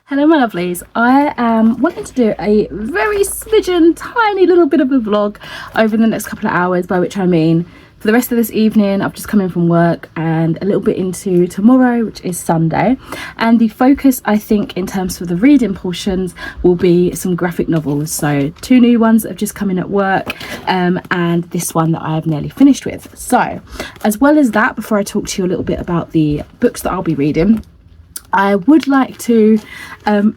Hello my lovelies, I am wanting to do a very smidgen tiny little bit of a vlog over the next couple of hours, by which I mean for the rest of this evening. I've just come in from work and a little bit into tomorrow, which is Sunday, and the focus I think in terms of the reading portions will be some graphic novels. So 2 new ones that have just come in at work and this one that I have nearly finished with. So as well as that, before I talk to you a little bit about the books that I'll be reading, I would like to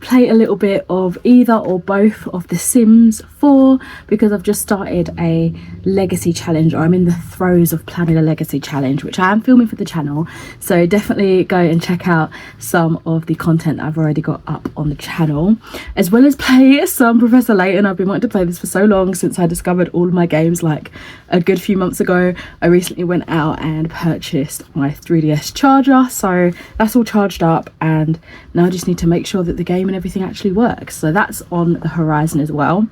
play a little bit of either or both of The Sims 4, because I've just started a legacy challenge, or I'm in the throes of planning a legacy challenge, which I am filming for the channel. So definitely go and check out some of the content I've already got up on the channel, as well as play some Professor Layton. I've been wanting to play this for so long, since I discovered all of my games like a good few months ago. I recently went out and purchased my 3DS charger, so that's all charged up, and now I just need to make sure that the game and everything actually works. So that's on the horizon as well.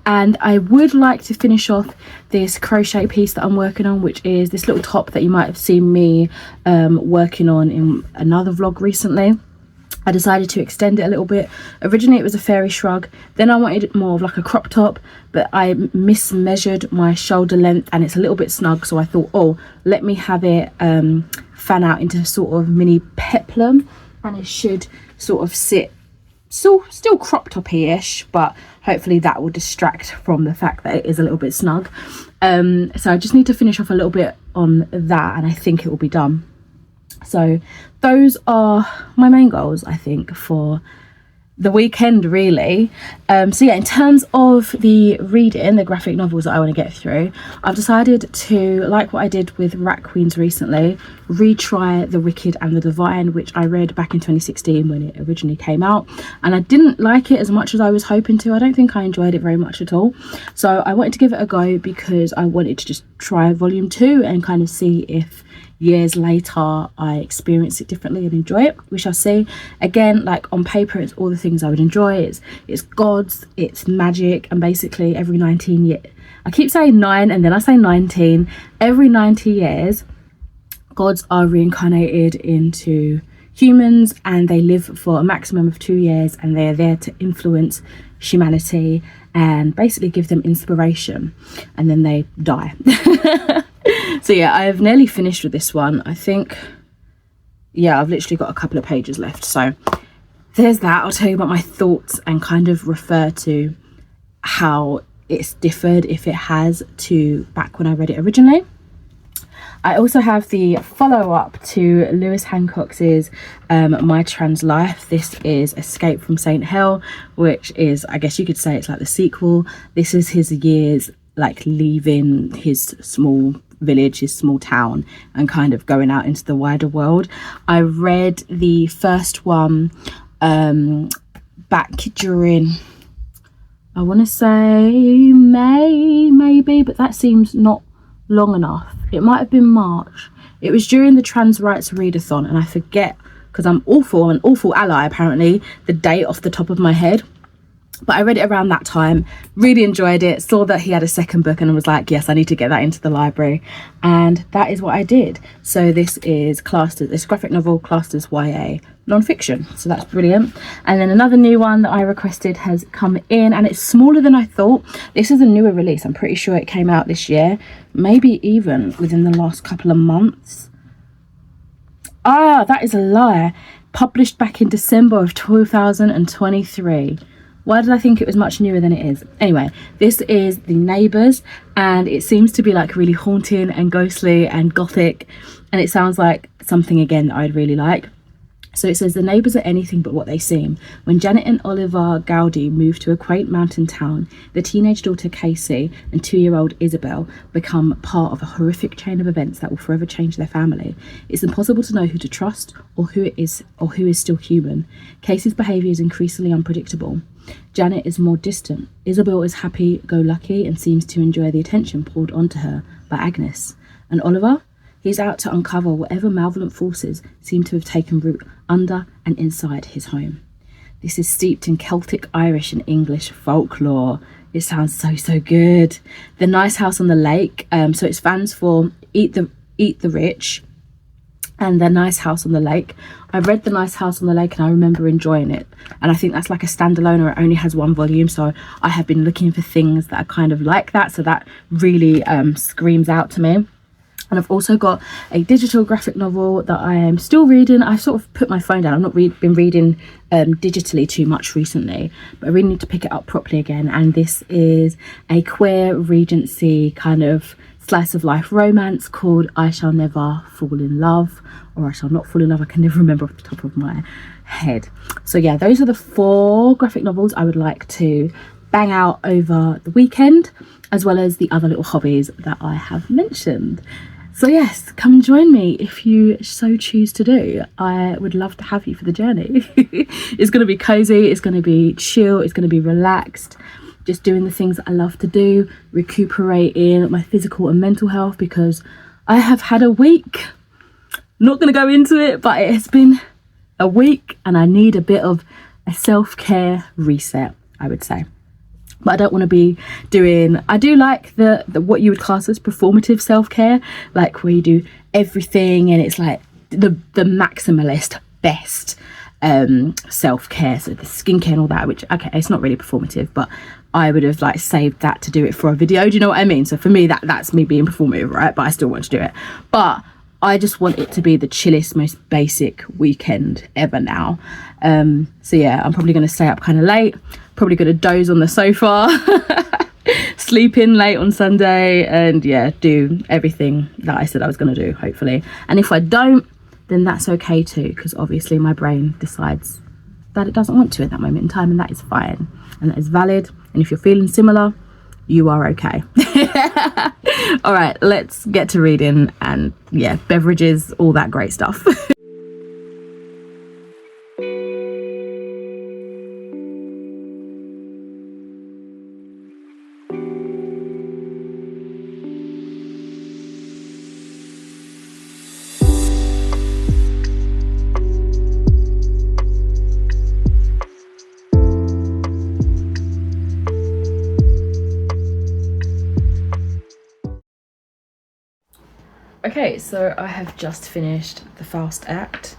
And I would like to finish off this crochet piece that I'm working on, which is this little top that you might have seen me working on in another vlog recently. I decided to extend it a little bit. Originally it was a fairy shrug, then I wanted it more of like a crop top, but I mismeasured my shoulder length and it's a little bit snug, so I thought, oh, let me have it fan out into sort of mini peplum, and it should sort of sit still crop toppy-ish, but hopefully that will distract from the fact that it is a little bit snug. So I just need to finish off a little bit on that and I think it will be done. So those are my main goals, I think, for the weekend really. So yeah, in terms of the reading, the graphic novels that I want to get through, I've decided to, like what I did with Rat Queens recently, retry The Wicked and the Divine, which I read back in 2016 when it originally came out, and I didn't like it as much as I was hoping to. I don't think I enjoyed it very much at all, so I wanted to give it a go because I wanted to just try volume 2 and kind of see if years later I experience it differently and enjoy it. We shall see. Again, like on paper it's all the things I would enjoy. It's gods, it's magic, and basically every 19 years, I keep saying 9 and then I say 19, every 90 years gods are reincarnated into humans and they live for a maximum of 2 years, and they are there to influence humanity and basically give them inspiration, and then they die. So yeah, I've nearly finished with this one. I think, yeah, I've literally got a couple of pages left. So there's that. I'll tell you about my thoughts and kind of refer to how it's differed, if it has, to back when I read it originally. I also have the follow-up to Lewis Hancock's My Trans Life. This is Escape from St. Hell, which is, I guess you could say it's like the sequel. This is his years like leaving his small village, his small town, and kind of going out into the wider world. I read the first one back during, I want to say May maybe, but that seems not long enough. It might have been March. It was during the trans rights readathon, and I forget, because I'm an awful ally apparently, the date off the top of my head. But I read it around that time, really enjoyed it, saw that he had a second book and was like, yes, I need to get that into the library. And that is what I did. So this is classed as, this graphic novel classed as YA non-fiction. So that's brilliant. And then another new one that I requested has come in, and it's smaller than I thought. This is a newer release. I'm pretty sure it came out this year, maybe even within the last couple of months. Ah, that is a lie. Published back in December of 2023. Why did I think it was much newer than it is? Anyway, this is The Neighbours, and it seems to be like really haunting and ghostly and gothic, and it sounds like something again that I'd really like. So it says, the neighbours are anything but what they seem. When Janet and Oliver Gowdy move to a quaint mountain town, the teenage daughter Casey and 2-year-old Isabel become part of a horrific chain of events that will forever change their family. It's impossible to know who to trust or who is still human. Casey's behaviour is increasingly unpredictable. Janet is more distant. Isabel is happy-go-lucky and seems to enjoy the attention poured onto her by Agnes. And Oliver? He's out to uncover whatever malevolent forces seem to have taken root under and inside his home. This is steeped in Celtic, Irish and English folklore. It sounds so good. The Nice House on the Lake. So it stands for Eat the Rich, and The Nice House on the Lake. I read The Nice House on the Lake and I remember enjoying it, and I think that's like a standalone, or it only has one volume, so I have been looking for things that are kind of like that, so that really screams out to me. And I've also got a digital graphic novel that I am still reading. I've sort of put my phone down. I've not been reading digitally too much recently, but I really need to pick it up properly again. And this is a queer Regency kind of slice of life romance called I Shall Never Fall in Love, or I Shall Not Fall in Love. I can never remember off the top of my head. So yeah, those are the 4 graphic novels I would like to bang out over the weekend, as well as the other little hobbies that I have mentioned. So yes, come and join me if you so choose to do. I would love to have you for the journey. It's going to be cozy, it's going to be chill, it's going to be relaxed, just doing the things that I love to do, recuperating my physical and mental health, because I have had a week. Not going to go into it, but it has been a week and I need a bit of a self-care reset, I would say. But I don't want to be doing, I do like the what you would class as performative self-care, like where you do everything and it's like the maximalist best self-care, so the skincare and all that, which, okay, it's not really performative, but I would have like saved that to do it for a video. Do you know what I mean? So for me, that's me being performative, right? But I still want to do it. But I just want it to be the chillest, most basic weekend ever now. So yeah, I'm probably going to stay up kind of late, probably going to doze on the sofa, sleep in late on Sunday, and yeah, do everything that I said I was going to do, hopefully. And if I don't, then that's okay too, because obviously my brain decides that it doesn't want to at that moment in time, and that is fine, and that is valid. And if you're feeling similar, you are okay. All right, let's get to reading, and yeah, beverages, all that great stuff. Okay, so I have just finished the first act,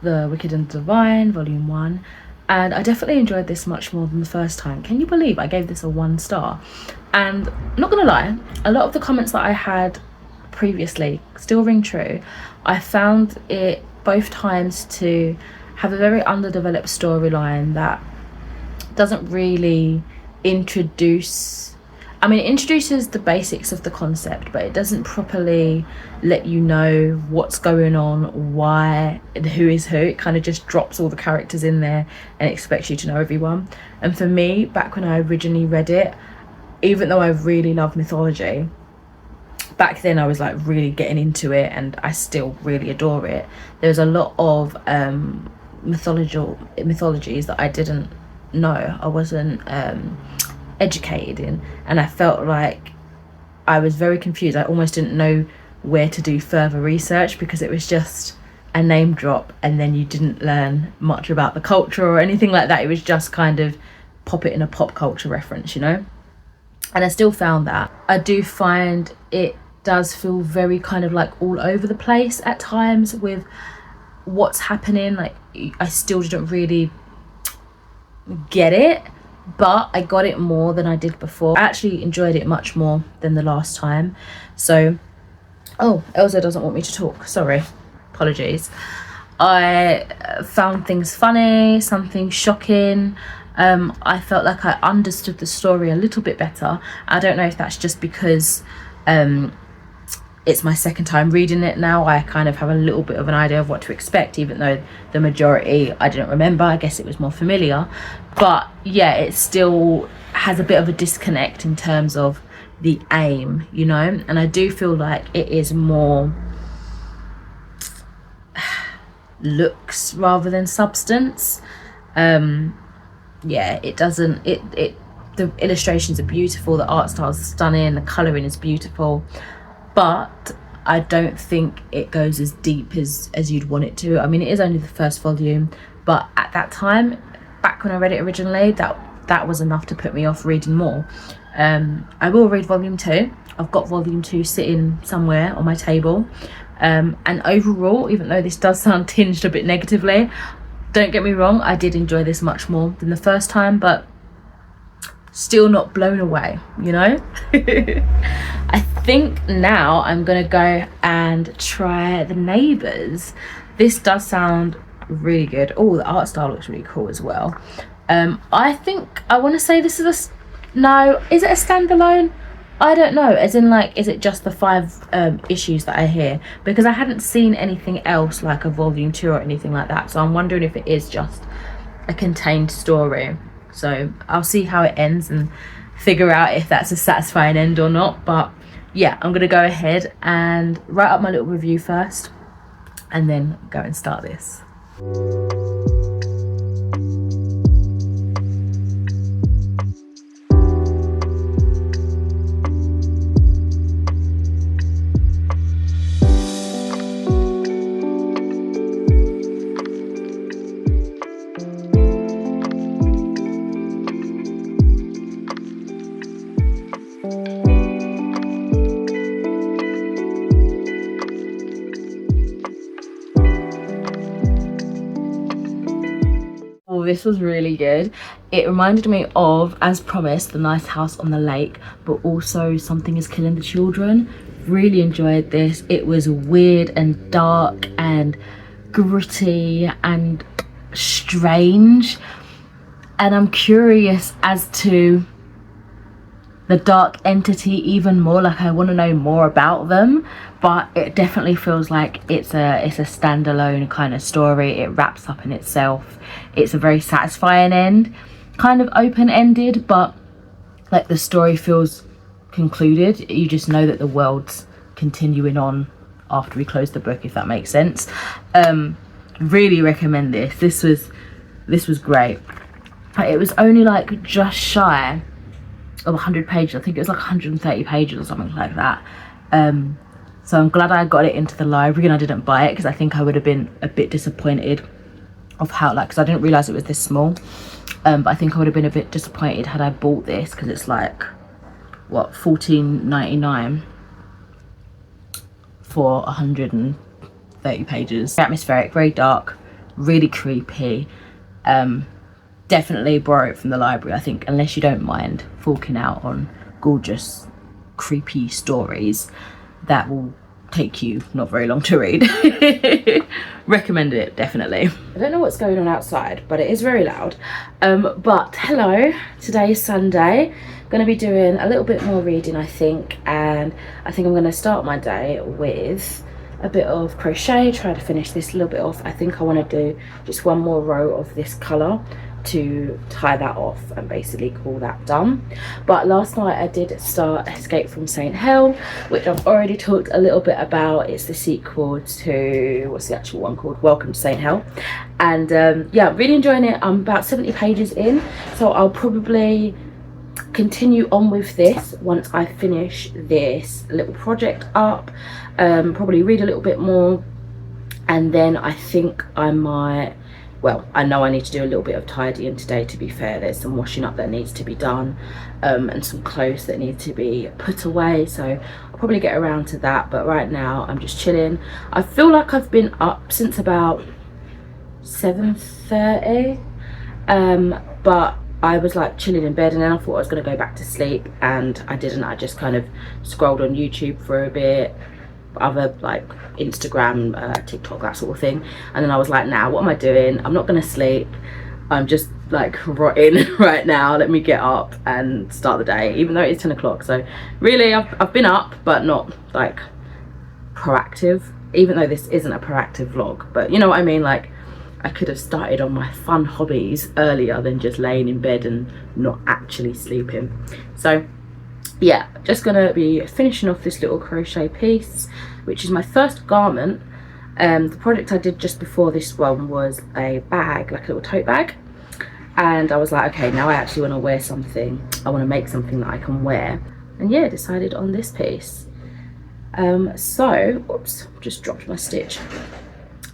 The Wicked and Divine, Volume 1, and I definitely enjoyed this much more than the first time. Can you believe I gave this a 1 star? And not gonna lie, a lot of the comments that I had previously still ring true. I found it both times to have a very underdeveloped storyline that doesn't really introduce, I mean, it introduces the basics of the concept, but it doesn't properly let you know what's going on, why, and who is who. It kind of just drops all the characters in there and expects you to know everyone. And for me, back when I originally read it, even though I really love mythology, back then I was like really getting into it, and I still really adore it. There's a lot of mythologies that I didn't know, I wasn't educated in, and I felt like I was very confused. I almost didn't know where to do further research, because it was just a name drop and then you didn't learn much about the culture or anything like that. It was just kind of pop it in a pop culture reference, you know. And I still found that. I do find it does feel very kind of like all over the place at times with what's happening. Like, I still didn't really get it, but I got it more than I did before. I actually enjoyed it much more than the last time. So, oh, Elsa doesn't want me to talk, sorry, apologies. I found things funny, something shocking. I felt like I understood the story a little bit better. I don't know if that's just because it's my second time reading it now. I kind of have a little bit of an idea of what to expect, even though the majority I didn't remember. I guess it was more familiar. But yeah, it still has a bit of a disconnect in terms of the aim, you know. And I do feel like it is more looks rather than substance. Yeah, it doesn't, the illustrations are beautiful, the art style is stunning, the colouring is beautiful, but I don't think it goes as deep as you'd want it to. I mean, it is only the first volume, but at that time, back when I read it originally, that was enough to put me off reading more. I will read volume 2. I've got volume 2 sitting somewhere on my table. And overall, even though this does sound tinged a bit negatively, don't get me wrong, I did enjoy this much more than the first time, but still not blown away, you know. I think now I'm gonna go and try the Neighbours. This does sound really good. Oh, the art style looks really cool as well. I think I want to say this is no, is it a standalone? I don't know, as in like, is it just the 5 issues that are here? Because I hadn't seen anything else like a volume 2 or anything like that, so I'm wondering if it is just a contained story. So I'll see how it ends and figure out if that's a satisfying end or not. But yeah, I'm gonna go ahead and write up my little review first and then go and start this. This was really good. It reminded me of, as promised, The Nice House on the Lake, but also Something is Killing the Children. Really enjoyed this. It was weird and dark and gritty and strange, and I'm curious as to the dark entity even more. Like, I want to know more about them, but it definitely feels like it's a standalone kind of story. It wraps up in itself. It's a very satisfying end, kind of open-ended, but like the story feels concluded. You just know that the world's continuing on after we close the book, if that makes sense. Really recommend this. This was great. It was only like just shy of 100 pages. I think it was like 130 pages or something like that. So I'm glad I got it into the library and I didn't buy it, because I think I would have been a bit disappointed of how, like, because I didn't realize it was this small. But I think I would have been a bit disappointed had I bought this, because it's like, what, $14.99 for 130 pages. Atmospheric, very dark, really creepy. Definitely borrow it from the library, I think, unless you don't mind forking out on gorgeous, creepy stories. That will take you not very long to read. Recommend it, definitely. I don't know what's going on outside, but it is very loud. But hello, today is Sunday. Going to be doing a little bit more reading, I think, and I think I'm going to start my day with a bit of crochet, try to finish this a little bit off. I think I want to do just one more row of this colour to tie that off and basically call that done. But last night I did start Escape from St. Hell, which I've already talked a little bit about. It's the sequel to, what's the actual one called? Welcome to St. Hell. And yeah, really enjoying it. I'm about 70 pages in, so I'll probably continue on with this once I finish this little project up. Probably read a little bit more, and then I think I might, well, I know I need to do a little bit of tidying today, to be fair. There's some washing up that needs to be done, and some clothes that need to be put away, so I'll probably get around to that. But right now I'm just chilling. I feel like I've been up since about 7:30, but I was like chilling in bed, and then I thought I was going to go back to sleep, and I didn't. I just kind of scrolled on YouTube for a bit, other like Instagram, TikTok, that sort of thing, and then I was like, nah, what am I doing? I'm not gonna sleep. I'm just like rotting right now. Let me get up and start the day, even though it's 10 o'clock. So really I've been up, but not like proactive, even though this isn't a proactive vlog, but you know what I mean. Like, I could have started on my fun hobbies earlier than just laying in bed and not actually sleeping. So yeah, just gonna be finishing off this little crochet piece, which is my first garment. The project I did just before this one was a bag, like a little tote bag, and I was like, okay, now I actually want to wear something. I want to make something that I can wear, and yeah, decided on this piece. So oops, just dropped my stitch.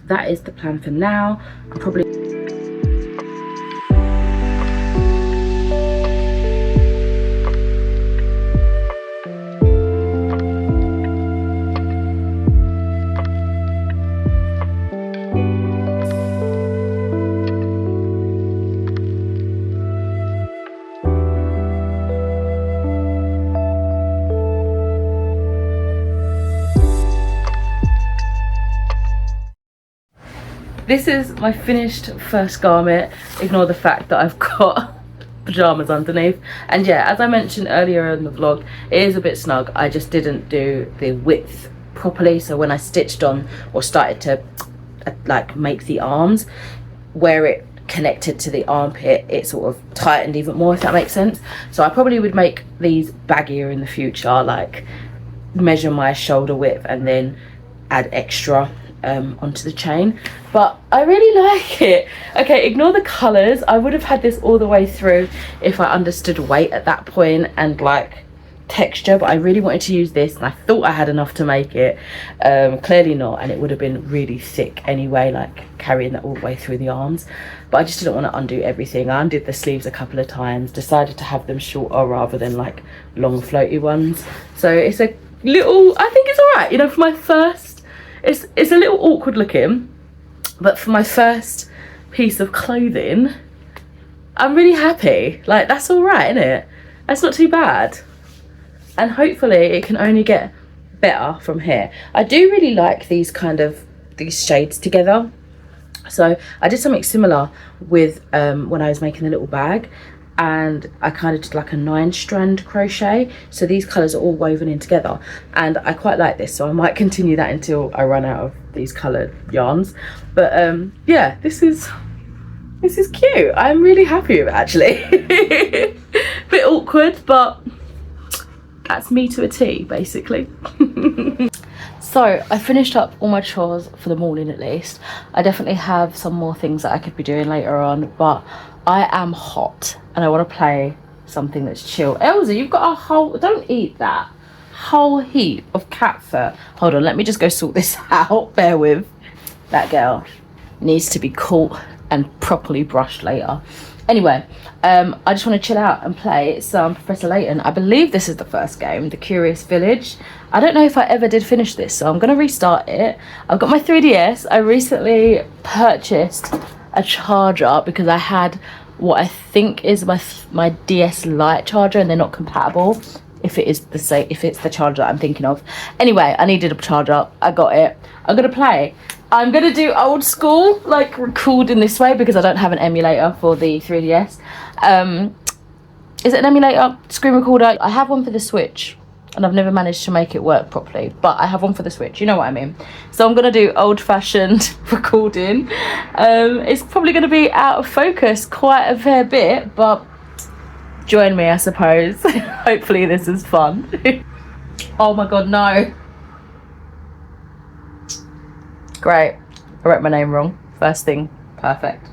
That is the plan for now. I'm probably this is my finished first garment. Ignore the fact that I've got pajamas underneath. And yeah, as I mentioned earlier in the vlog, it is a bit snug. I just didn't do the width properly, so when I stitched on or started to like make the arms, where it connected to the armpit, it sort of tightened even more, if that makes sense. So I probably would make these baggier in the future, like measure my shoulder width and then add extra onto the chain. But I really like it. Okay, ignore the colors. I would have had this all the way through if I understood weight at that point and like texture, but I really wanted to use this and I thought I had enough to make it. Clearly not, and it would have been really thick anyway, like carrying that all the way through the arms. But I just didn't want to undo everything. I undid the sleeves a couple of times, decided to have them shorter rather than like long floaty ones. So it's a little, I think it's all right, you know, for my first, it's a little awkward looking, but for my first piece of clothing, I'm really happy. Like, that's all right, isn't it? That's not too bad. And hopefully it can only get better from here. I do really like these shades together. So I did something similar with when I was making the little bag, and I kind of did like a 9-strand crochet, so these colors are all woven in together, and I quite like this, so I might continue that until I run out of these colored yarns. But yeah, this is cute. I'm really happy with it, actually. Bit awkward, but that's me to a T, basically. So I finished up all my chores for the morning, at least. I definitely have some more things that I could be doing later on, but I am hot and I want to play something that's chill. Elsa, you've got a whole, don't eat that, whole heap of cat fur. Hold on, let me just go sort this out. Bear with. That girl needs to be caught and properly brushed later. Anyway, I just want to chill out and play some Professor Layton. I believe this is the first game, The Curious Village. I don't know if I ever did finish this, so I'm going to restart it. I've got my 3DS. I recently purchased a charger because I had what I think is my DS Lite charger, and they're not compatible if it is the same, if it's the charger that I'm thinking of. Anyway, I needed a charger. I got it. I'm going to play. I'm going to do old school, like recording this way, because I don't have an emulator for the 3DS. Is it an emulator? Screen recorder? I have one for the Switch, and I've never managed to make it work properly, but I have one for the Switch, you know what I mean. So I'm going to do old-fashioned recording. It's probably going to be out of focus quite a fair bit, but join me, I suppose. Hopefully this is fun. Oh my god, no. Great, I wrote my name wrong. First thing, perfect.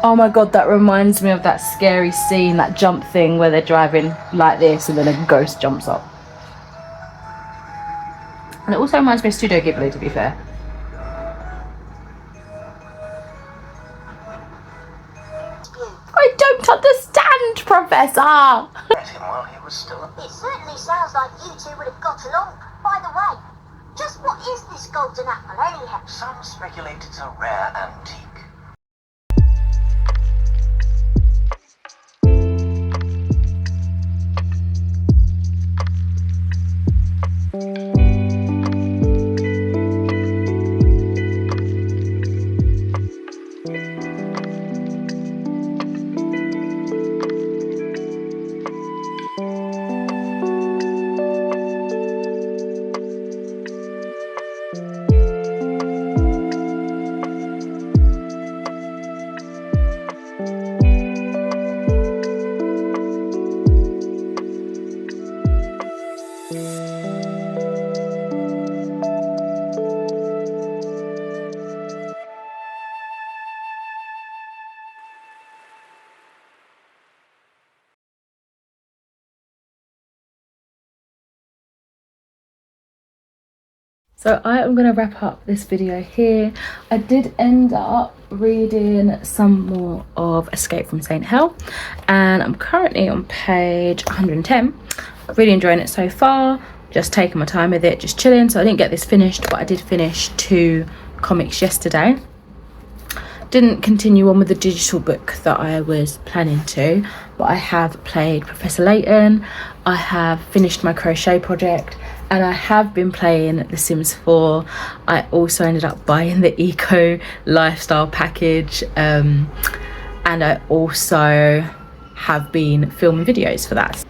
Oh my god, that reminds me of that scary scene, that jump thing where they're driving like this and then a ghost jumps up. And it also reminds me of Studio Ghibli, to be fair. I don't understand, Professor! While he was still It certainly sounds like you two would have got along. By the way, just what is this golden apple anyhow? Some speculate it's a rare antique. So I am going to wrap up this video here. I did end up reading some more of Escape from St. Hell, and I'm currently on page 110. I'm really enjoying it so far, just taking my time with it, just chilling. So I didn't get this finished, but I did finish 2 comics yesterday. Didn't continue on with the digital book that I was planning to, but I have played Professor Layton, I have finished my crochet project, and I have been playing The Sims 4. I also ended up buying the eco lifestyle package, and I also have been filming videos for that.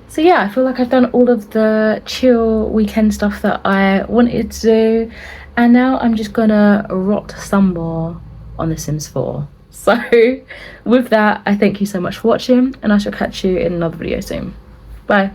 So yeah, I feel like I've done all of the chill weekend stuff that I wanted to do, and now I'm just gonna rot some more on The Sims 4. So with that, I thank you so much for watching, and I shall catch you in another video soon. Bye.